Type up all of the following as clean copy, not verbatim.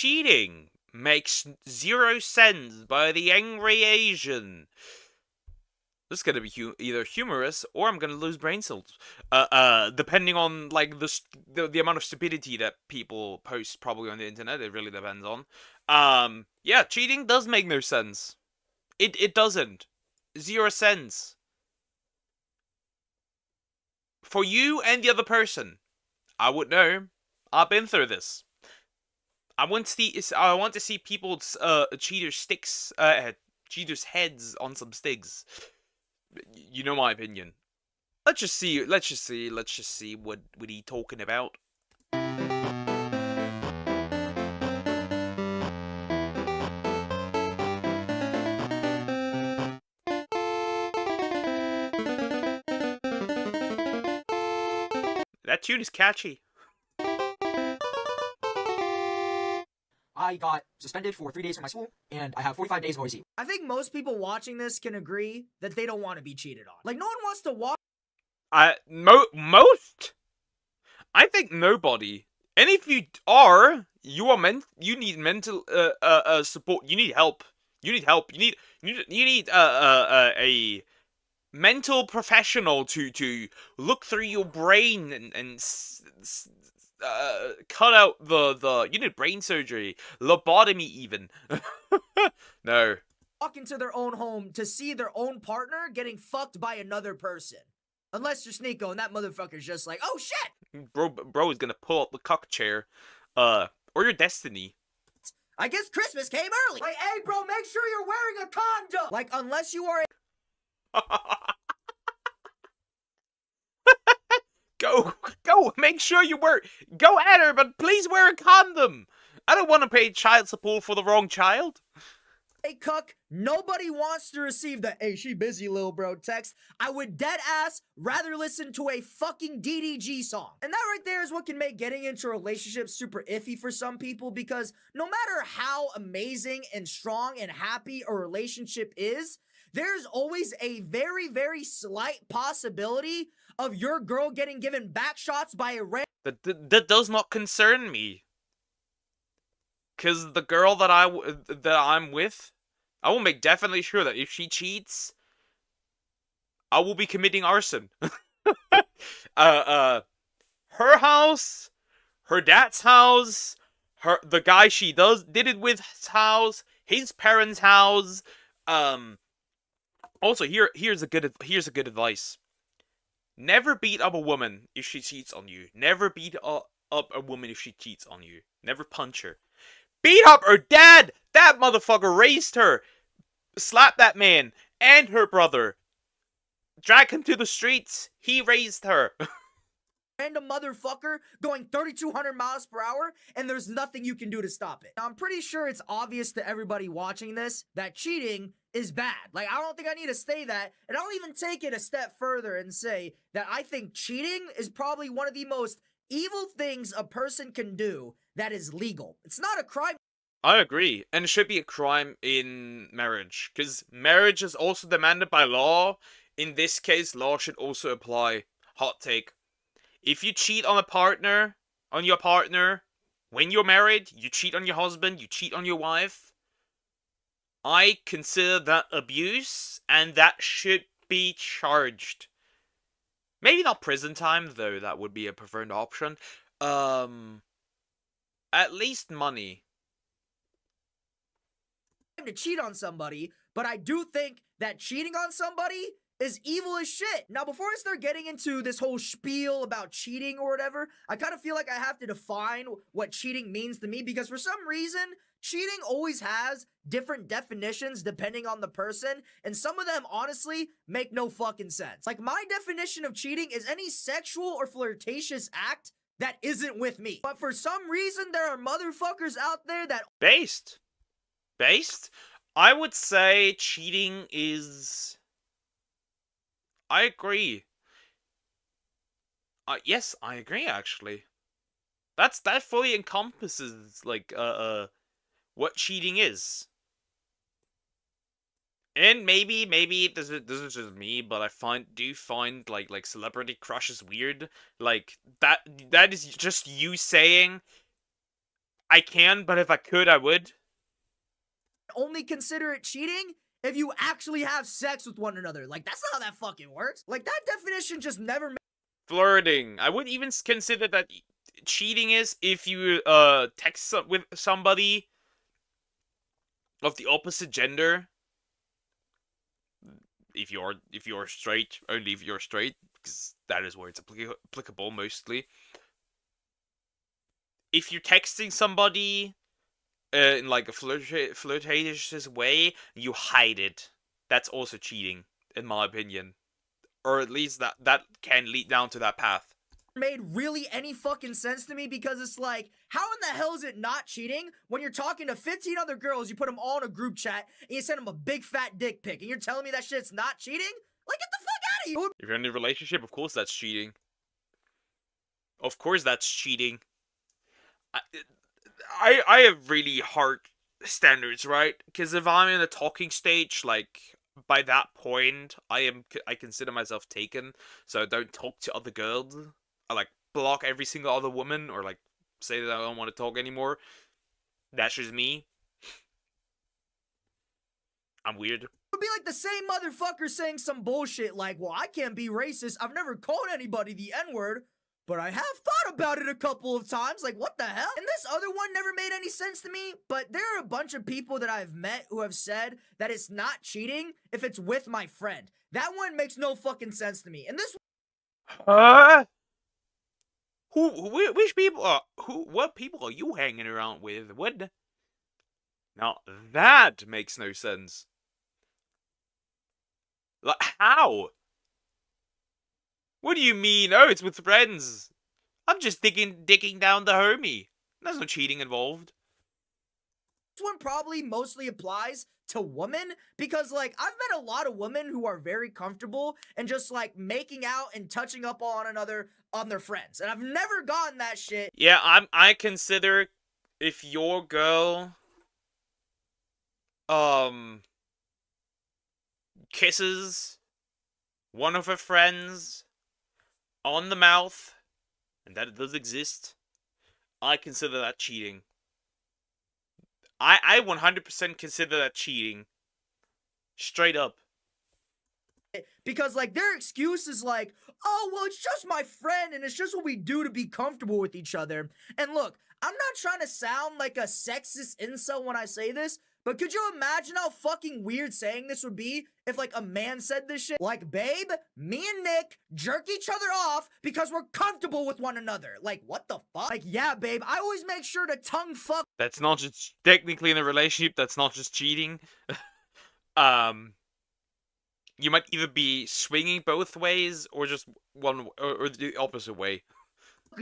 cheating makes zero sense by the angry Asian. This is gonna be either humorous or I'm gonna lose brain cells. Depending on like the amount of stupidity that people post probably on the internet, it really depends on. Yeah, cheating does make no sense. It doesn't. Zero sense. For you and the other person, I would know. I've been through this. I want to see people's cheaters' heads on some sticks. You know my opinion. Let's just see what he talking about. That tune is catchy. I got suspended for 3 days from my school, and I have 45 days of OAC. I think most people watching this can agree that they don't want to be cheated on. Like, no one wants to watch. Most? I think nobody. And if you are, you need mental support. You need help. You need help. You need a mental professional to look through your brain and cut out the you need brain surgery, lobotomy even. No. Walk into their own home to see their own partner getting fucked by another person. Unless you're Sneeko and that motherfucker's just like, oh shit! Bro is gonna pull up the cock chair. Or your destiny. I guess Christmas came early. Like, hey bro, make sure you're wearing a condom! Like, unless you are Go, make sure you go at her, but please wear a condom. I don't want to pay child support for the wrong child. Hey, cuck, nobody wants to receive the, hey, she busy, little bro text. I would dead ass rather listen to a fucking DDG song. And that right there is what can make getting into a relationship super iffy for some people, because no matter how amazing and strong and happy a relationship is, there's always a very, very slight possibility of your girl getting given back shots by a That does not concern me. Cause the girl that I'm with, I will make definitely sure that if she cheats, I will be committing arson. Her house, her dad's house, the guy she did it with's house, his parents' house. Also, here's a good advice. Never beat up a woman if she cheats on you. Never beat up a woman if she cheats on you. Never punch her. Beat up her dad! That motherfucker raised her! Slap that man and her brother. Drag him to the streets. He raised her. Random motherfucker going 3,200 miles per hour, and there's nothing you can do to stop it. Now, I'm pretty sure it's obvious to everybody watching this that cheating is bad. Like, I don't think I need to say that, and I'll even take it a step further and say that I think cheating is probably one of the most evil things a person can do that is legal. It's not a crime. I agree, and it should be a crime in marriage, because marriage is also demanded by law. In this case, law should also apply. Hot take. If you cheat on your partner, when you're married, you cheat on your husband, you cheat on your wife, I consider that abuse, and that should be charged. Maybe not prison time, though that would be a preferred option. At least money. To cheat on somebody, but I do think that cheating on somebody is evil as shit. Now, before I start getting into this whole spiel about cheating or whatever, I kind of feel like I have to define what cheating means to me, because for some reason, cheating always has different definitions depending on the person, and some of them honestly make no fucking sense. Like, my definition of cheating is any sexual or flirtatious act that isn't with me. But for some reason, there are motherfuckers out there that... Based? I would say cheating is... I agree. Yes, I agree, actually. That fully encompasses, like, what cheating is. And maybe this is just me, but I do find like celebrity crushes weird. Like that is just you saying, I can, but if I could, I would. Only consider it cheating if you actually have sex with one another. Like, that's not how that fucking works. Like, that definition just never Flirting. I wouldn't even consider that cheating is if you text with somebody of the opposite gender. If you're straight, only if you're straight, because that is where it's applicable mostly. If you're texting somebody in like a flirtatious way, you hide it. That's also cheating, in my opinion. Or at least that can lead down to that path. made really any fucking sense to me, because it's like, how in the hell is it not cheating when you're talking to 15 other girls, you put them all in a group chat, and you send them a big fat dick pic, and you're telling me that shit's not cheating? Like, get the fuck out of here! If you're in a relationship, of course that's cheating. Of course that's cheating. I have really hard standards, right? Because if I'm in a talking stage, like, by that point, I consider myself taken, so I don't talk to other girls. I, like, block every single other woman, or, like, say that I don't want to talk anymore. That's just me. I'm weird. It would be like the same motherfucker saying some bullshit like, well, I can't be racist, I've never called anybody the N-word, but I have thought about it a couple of times. Like, what the hell? And this other one never made any sense to me, but there are a bunch of people that I've met who have said that it's not cheating if it's with my friend. That one makes no fucking sense to me. And this Which people are, what people are you hanging around with? What? Now, that makes no sense. Like, how? What do you mean? Oh, it's with friends. I'm just digging down the homie. There's no cheating involved. This one probably mostly applies to women, because, like, I've met a lot of women who are very comfortable and just, like, making out and touching up on another on their friends, and I've never gotten that shit. Yeah, I consider if your girl kisses one of her friends on the mouth, and that it does exist, I consider that cheating. I 100% consider that cheating. Straight up. Because, like, their excuse is like, oh, well, it's just my friend, and it's just what we do to be comfortable with each other. And look, I'm not trying to sound like a sexist incel when I say this, but could you imagine how fucking weird saying this would be if, like, a man said this shit? Like, babe, me and Nick jerk each other off because we're comfortable with one another. Like, what the fuck? Like, yeah, babe, I always make sure to tongue fuck. That's not just technically in a relationship, that's not just cheating. You might either be swinging both ways, or just one, or the opposite way.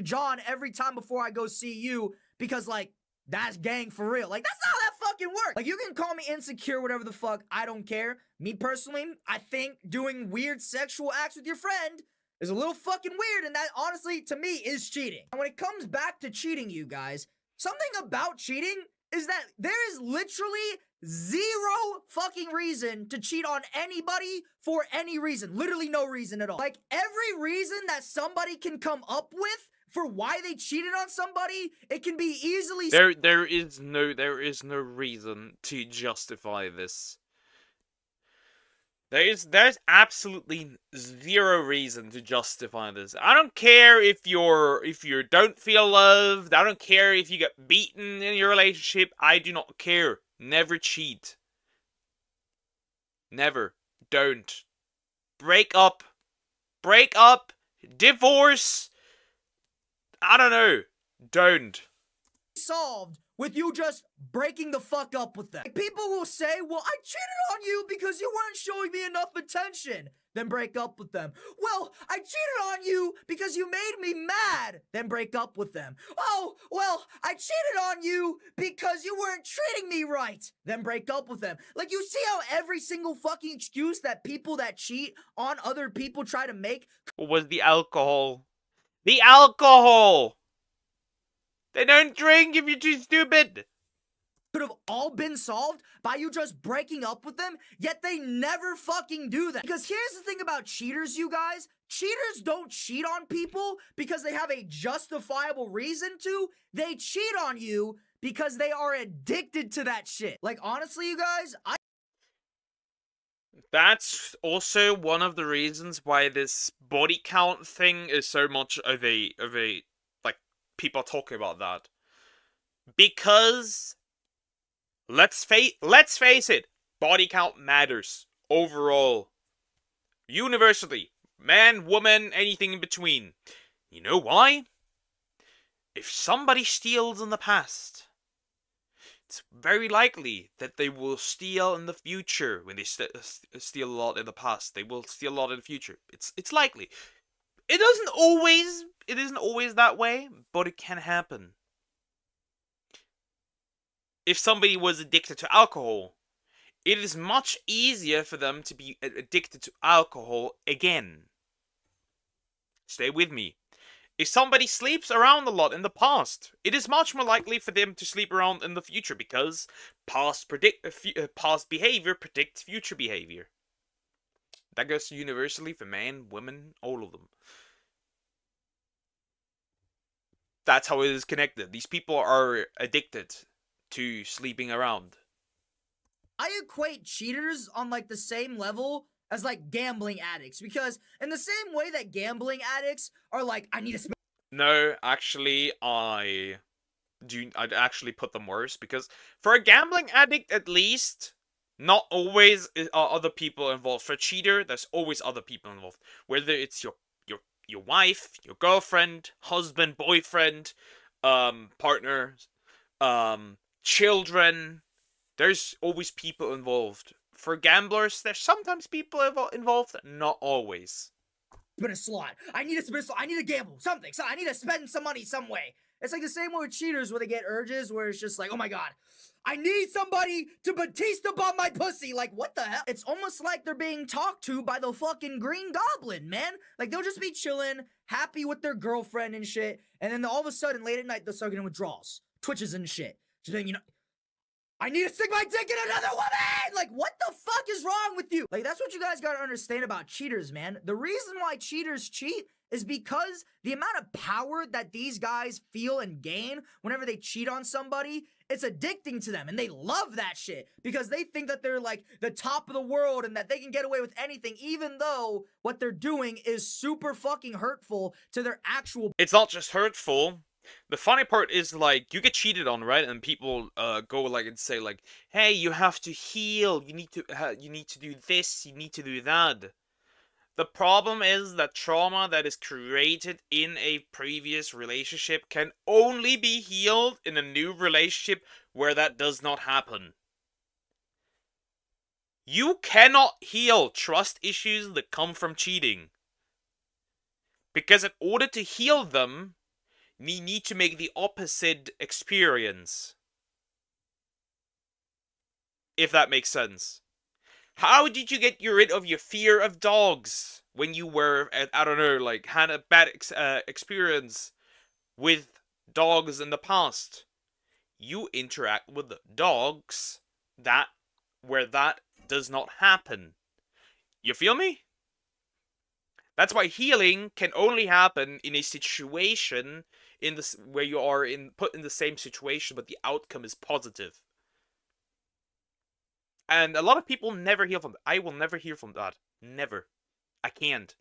John every time before I go see you, because, like, that's gang for real. Like, that's not how that fucking works. Like, you can call me insecure, whatever the fuck, I don't care. Me personally, I think doing weird sexual acts with your friend is a little fucking weird, and that, honestly, to me, is cheating. And when it comes back to cheating, you guys, something about cheating is that there is literally zero fucking reason to cheat on anybody for any reason. Literally no reason at all. Like, every reason that somebody can come up with for why they cheated on somebody, it can be easily... There is no reason to justify this. There's absolutely zero reason to justify this. I don't care if you don't feel loved. I don't care if you get beaten in your relationship. I do not care. Never cheat. Never. Don't. Break up. Break up. Divorce. I don't know. Don't. Solved with you just breaking the fuck up with them. Like, people will say, well, I cheated on you because you weren't showing me enough attention. Then break up with them. Well, I cheated on you because you made me mad. Then break up with them. Oh, well, I cheated on you because you weren't treating me right. Then break up with them. Like, you see how every single fucking excuse that people that cheat on other people try to make? What was the alcohol? The alcohol! They don't drink if you're too stupid! Could have all been solved by you just breaking up with them, yet they never fucking do that. Because here's the thing about cheaters, you guys. Cheaters don't cheat on people because they have a justifiable reason to. They cheat on you because they are addicted to that shit. Like, honestly, you guys, That's also one of the reasons why this body count thing is so much of a like people talking about that. Because let's face it, body count matters overall. Universally. Man, woman, anything in between. You know why? If somebody steals in the past, it's very likely that they will steal in the future. When they steal a lot in the past, they will steal a lot in the future. It's likely. It isn't always that way, but it can happen. If somebody was addicted to alcohol, it is much easier for them to be addicted to alcohol again. Stay with me. If somebody sleeps around a lot in the past, it is much more likely for them to sleep around in the future because past behavior predicts future behavior. That goes universally for men, women, all of them. That's how it is connected. These people are addicted to sleeping around. I equate cheaters on like the same level as like gambling addicts, because in the same way that gambling addicts are like, I need to spend. No, actually, I'd actually put them worse, because for a gambling addict, at least, not always are other people involved. For a cheater, there's always other people involved. Whether it's your wife, your girlfriend, husband, boyfriend, partner, children. There's always people involved. For gamblers, there's sometimes people involved, not always. Spin a slot. I need to spin a slot. I need to gamble. Something. So I need to spend some money some way. It's like the same way with cheaters where they get urges where it's just like, oh my god, I need somebody to Batista bomb my pussy. Like, what the hell? It's almost like they're being talked to by the fucking Green Goblin, man. Like, they'll just be chilling, happy with their girlfriend and shit, and then all of a sudden, late at night, they'll start getting withdrawals, twitches and shit. Just being, you know, I need to stick my dick in another woman! Like, what the fuck is wrong with you? Like, that's what you guys gotta understand about cheaters, man. The reason why cheaters cheat is because the amount of power that these guys feel and gain whenever they cheat on somebody, it's addicting to them, and they love that shit because they think that they're like the top of the world and that they can get away with anything, even though what they're doing is super fucking hurtful to their actual. It's not just hurtful. The funny part is, like, you get cheated on, right? And people go like and say like, "Hey, you have to heal. You need to do this. You need to do that." The problem is that trauma that is created in a previous relationship can only be healed in a new relationship where that does not happen. You cannot heal trust issues that come from cheating. Because in order to heal them, we need to make the opposite experience. If that makes sense. How did you get rid of your fear of dogs when you were, I don't know, like, had a bad experience with dogs in the past? You interact with dogs where that does not happen. You feel me? That's why healing can only happen in a situation where you are put in the same situation, but the outcome is positive. And a lot of people never heal from that. I will never heal from that. Never. I can't.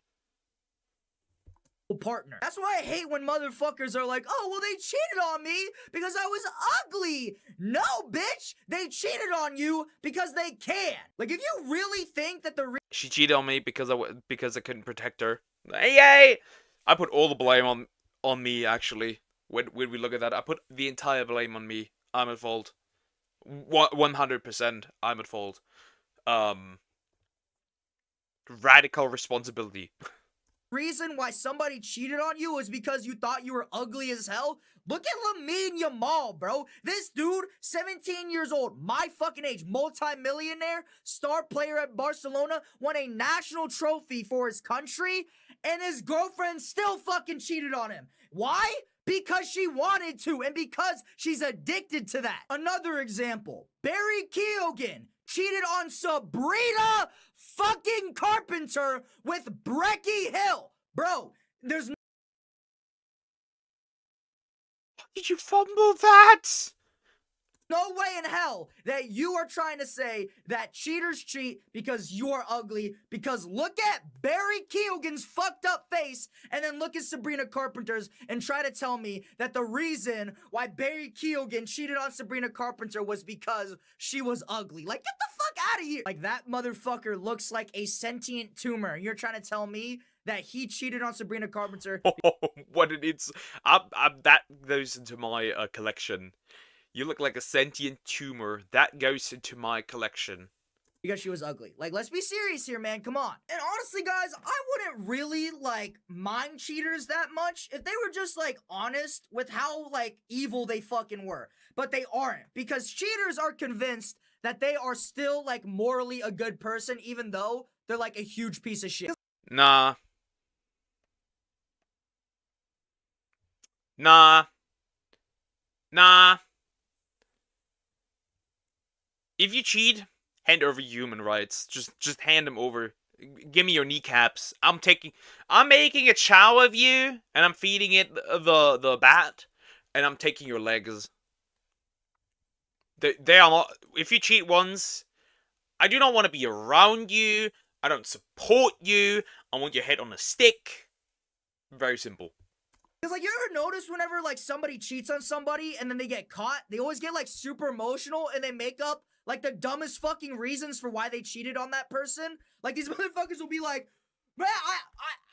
Partner. That's why I hate when motherfuckers are like, oh, well, they cheated on me because I was ugly. No, bitch. They cheated on you because they can. Like, if you really think that she cheated on me because I couldn't protect her. Hey! I put all the blame on me, actually. When we look at that, I put the entire blame on me. I'm at fault. 100% I'm at fault. Radical responsibility. reason why somebody cheated on you is because you thought you were ugly as hell. Look at Lamine Yamal, bro. This dude, 17 years old, my fucking age, multi-millionaire, star player at Barcelona, won a national trophy for his country, and his girlfriend still fucking cheated on him. Why? Because she wanted to, and because she's addicted to that. Another example, Barry Keoghan cheated on Sabrina fucking Carpenter with Brecky Hill. Bro, there's no— Did you fumble that? No way in hell that you are trying to say that cheaters cheat because you're ugly, because look at Barry Keoghan's fucked up face and then look at Sabrina Carpenter's and try to tell me that the reason why Barry Keoghan cheated on Sabrina Carpenter was because she was ugly. Like, get the fuck out of here. Like, that motherfucker looks like a sentient tumor. You're trying to tell me that he cheated on Sabrina Carpenter? What it is, that goes into my collection. You look like a sentient tumor. That goes into my collection. Because she was ugly. Like, let's be serious here, man. Come on. And honestly, guys, I wouldn't really, like, mind cheaters that much if they were just, like, honest with how, like, evil they fucking were. But they aren't. Because cheaters are convinced that they are still, like, morally a good person, even though they're, like, a huge piece of shit. Nah. Nah. Nah. If you cheat, hand over human rights. Just hand them over. Give me your kneecaps. I'm making a chow of you, and I'm feeding it the bat, and I'm taking your legs. They are not. If you cheat once, I do not want to be around you. I don't support you. I want your head on a stick. Very simple. Because, like, you ever notice whenever, like, somebody cheats on somebody and then they get caught, they always get, like, super emotional and they make up, like, the dumbest fucking reasons for why they cheated on that person? Like, these motherfuckers will be like, man,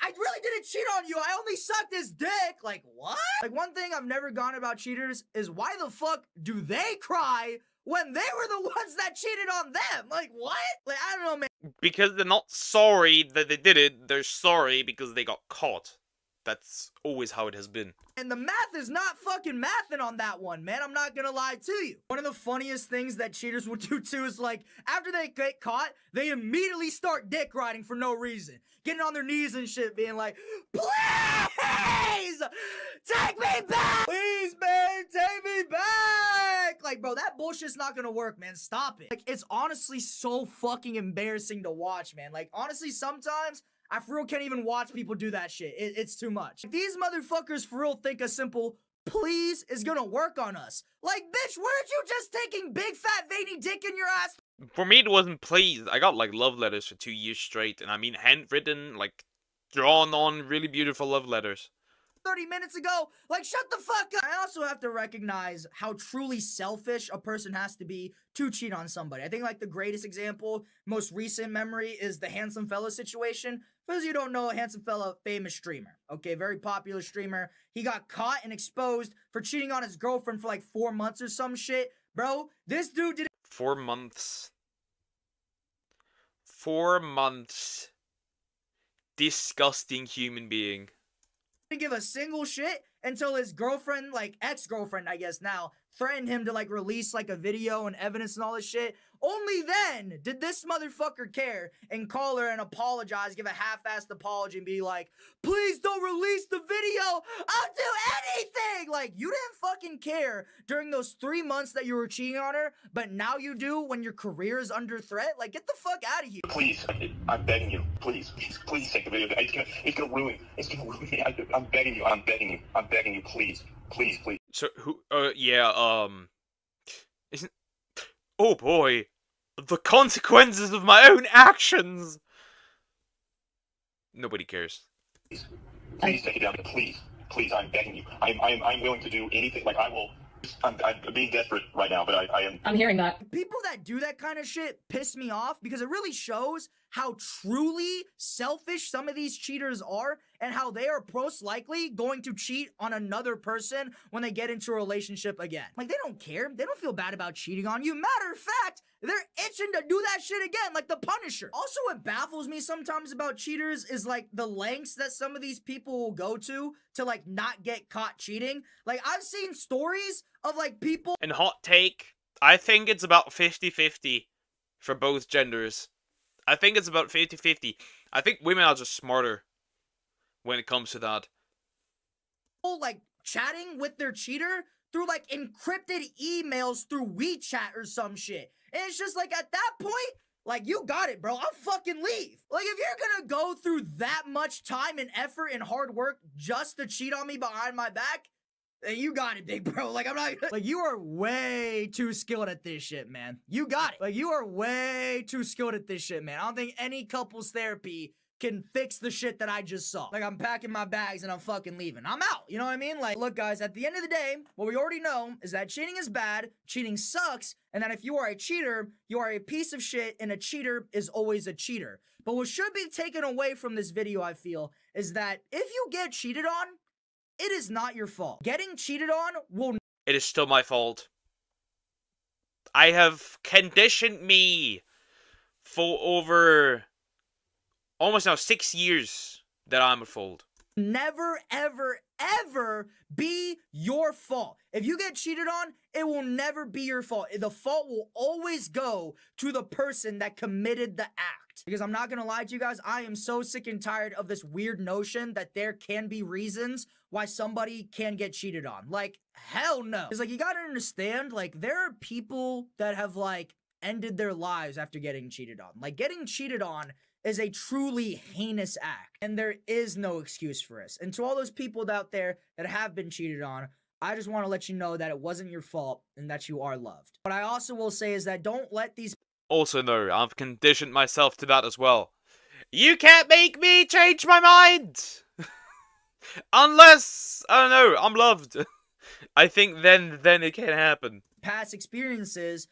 I really didn't cheat on you. I only sucked his dick. Like, what? Like, one thing I've never gone about cheaters is why the fuck do they cry when they were the ones that cheated on them? Like, what? Like, I don't know, man. Because they're not sorry that they did it. They're sorry because they got caught. That's always how it has been. And the math is not fucking mathing on that one, man. I'm not gonna lie to you. One of the funniest things that cheaters will do too is, like, after they get caught, they immediately start dick riding for no reason. Getting on their knees and shit, being like, please, take me back! Please, man, take me back! Like, bro, that bullshit's not gonna work, man. Stop it. Like, it's honestly so fucking embarrassing to watch, man. Like, honestly, sometimes I for real can't even watch people do that shit. It's too much. These motherfuckers for real think a simple please is gonna work on us. Like, bitch, weren't you just taking big fat veiny dick in your ass? For me, it wasn't please. I got, like, love letters for 2 years straight. And I mean, handwritten, like, drawn on, really beautiful love letters. 30 minutes ago. Like, shut the fuck up. I also have to recognize how truly selfish a person has to be to cheat on somebody. I think, like, the greatest example, most recent memory, is the Handsome Fella situation. For those of you who don't know, Handsome Fella, famous streamer. Okay, very popular streamer. He got caught and exposed for cheating on his girlfriend for, like, 4 months or some shit. Bro, this dude did 4 months. 4 months. Disgusting human being. didn't give a single shit until his girlfriend, like ex-girlfriend, I guess now, threatened him to like release like a video and evidence and all this shit. Only then did this motherfucker care and call her and apologize, give a half-assed apology and be like, please don't release the video. I'll do anything. Like, you didn't fucking care during those 3 months that you were cheating on her, but now you do when your career is under threat. Like, get the fuck out of here. Please, I'm begging you. Please take the video. It's gonna ruin me. I'm begging you. Please. So who? Isn't? Oh boy, the consequences of my own actions. Nobody cares. Please take it down. Please. I'm begging you. I'm willing to do anything. Like I will. I'm being desperate right now, but I am. I'm hearing that. People that do that kind of shit piss me off because it really shows how truly selfish some of these cheaters are and how they are most likely going to cheat on another person when they get into a relationship again. Like, they don't care. They don't feel bad about cheating on you. Matter of fact, they're itching to do that shit again, like the Punisher. Also, what baffles me sometimes about cheaters is like the lengths that some of these people will go to like not get caught cheating. Like, I've seen stories of like people. And hot take, I think it's about 50-50 for both genders. I think it's about 50-50. I think women are just smarter when it comes to that. Like chatting with their cheater through like encrypted emails through WeChat or some shit. And it's just like, at that point, like, you got it, bro. I'll fucking leave. Like, if you're gonna go through that much time and effort and hard work just to cheat on me behind my back, You got it, big bro. Like, I'm not like, you are way too skilled at this shit, man. You got it. Like, you are way too skilled at this shit, man. I don't think any couples therapy can fix the shit that I just saw. Like, I'm packing my bags and I'm fucking leaving. I'm out. You know what I mean? Like, look, guys, at the end of the day, what we already know is that cheating is bad, cheating sucks, and that if you are a cheater, you are a piece of shit, and a cheater is always a cheater. But what should be taken away from this video, I feel, is that if you get cheated on, it is not your fault. Getting cheated on will... It is still my fault. I have conditioned me for over almost now 6 years that I'm a fool. Never, ever, ever be your fault. If you get cheated on, it will never be your fault. The fault will always go to the person that committed the act. Because I'm not gonna lie to you guys, I am so sick and tired of this weird notion that there can be reasons why somebody can get cheated on. Like, hell no. It's like, you gotta understand, like, there are people that have, like, ended their lives after getting cheated on. Like, getting cheated on is a truly heinous act, and there is no excuse for this. And to all those people out there that have been cheated on, I just want to let you know that it wasn't your fault and that you are loved. What I also will say is that don't let these... Also, no, I've conditioned myself to that as well. You can't make me change my mind! Unless, I don't know, I'm loved. I think then it can happen. Past experiences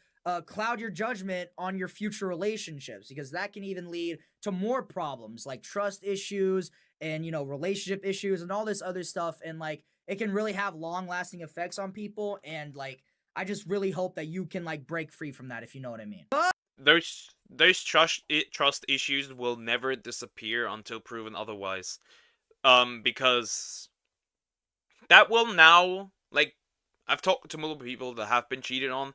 cloud your judgment on your future relationships, because that can even lead to more problems like trust issues and, you know, relationship issues and all this other stuff. And, like, it can really have long-lasting effects on people. And, like, I just really hope that you can, like, break free from that, if you know what I mean. Those trust issues will never disappear until proven otherwise. Because that will now, like, I've talked to multiple people that have been cheated on,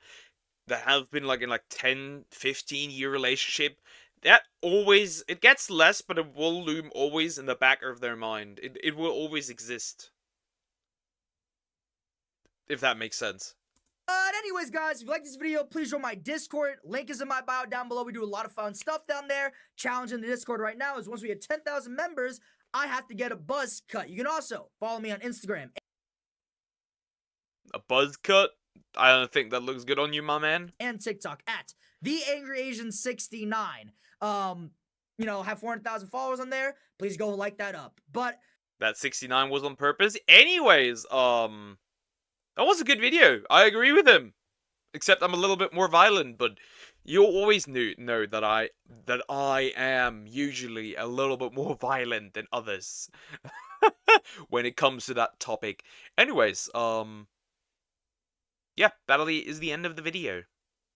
that have been, like, in, like, 10, 15-year relationship. That always, it gets less, but it will loom always in the back of their mind. It will always exist. If that makes sense. But anyways, guys, if you like this video, please join my Discord. Link is in my bio down below. We do a lot of fun stuff down there. Challenge in the Discord right now is once we hit 10,000 members, I have to get a buzz cut. You can also follow me on Instagram. A buzz cut? I don't think that looks good on you, my man. And TikTok at TheAngryAsian69. You know, have 400,000 followers on there. Please go like that up. But that 69 was on purpose. Anyways, that was a good video. I agree with him. Except I'm a little bit more violent, but you always know that I am usually a little bit more violent than others when it comes to that topic. Anyways, yeah, that is the end of the video.